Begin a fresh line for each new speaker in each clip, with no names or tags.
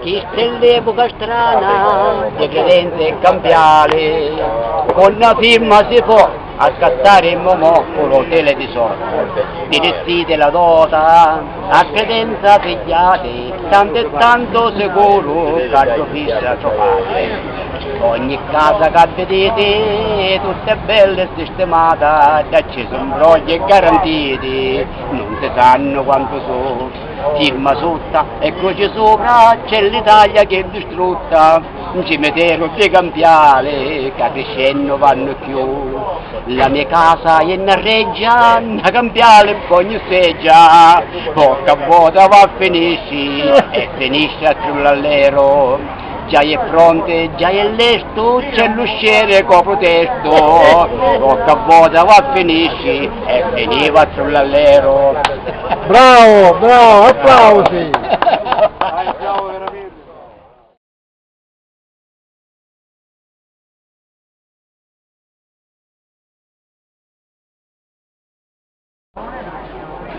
Chi l'epoca strana di credenze e cambiali, con una firma si può scattare il momocolo tele di sorte, di vestite la dota, a credenza figliati, tanto e tanto sicuro, calcio fissa trovate. Ogni casa che vedete, tutta è bella e sistemata, da ci sono brogli e garantiti, non si sanno quanto sono, firma sotto e croce sopra, c'è l'Italia che è distrutta, un cimitero di campiale, che crescendo vanno più. La mia casa è in reggia, una campiale ogni seggia, porca vuota va a finisci e finisce a sull'allero. Già è pronto, già è lesto, c'è l'usciere copro testo, porca vuota va a finisci e finiva sull'allero.
Bravo, bravo, applausi!
Bravo veramente.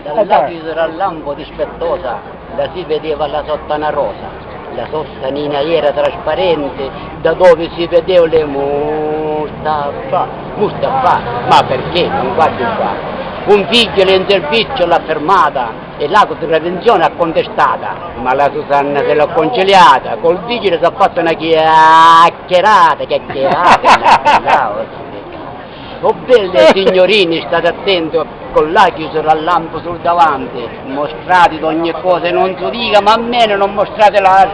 Dalla chiusura al lampo dispettosa, la si vedeva la sottana rosa. La sottanina era trasparente, da dove si vedeva le Mustafa. Mustafa, ma perché? Non guardi qua. Un figlio in servizio l'ha fermata e l'atto di prevenzione ha contestata, ma la Susanna se l'ha conciliata, col figlio si è fatta una chiacchierata. Oh belle signorini, state attenti, con la chiusura al lampo sul davanti, mostrate ogni cosa, non si dica, ma almeno non mostrate la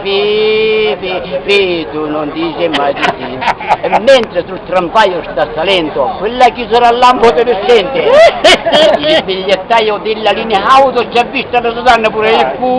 tu non dici mai di sì. E mentre sul tramvaio sta salendo, quella chiusura al lampo te ne sente. Il bigliettaio della linea auto ci ha visto la Susanna pure il cu.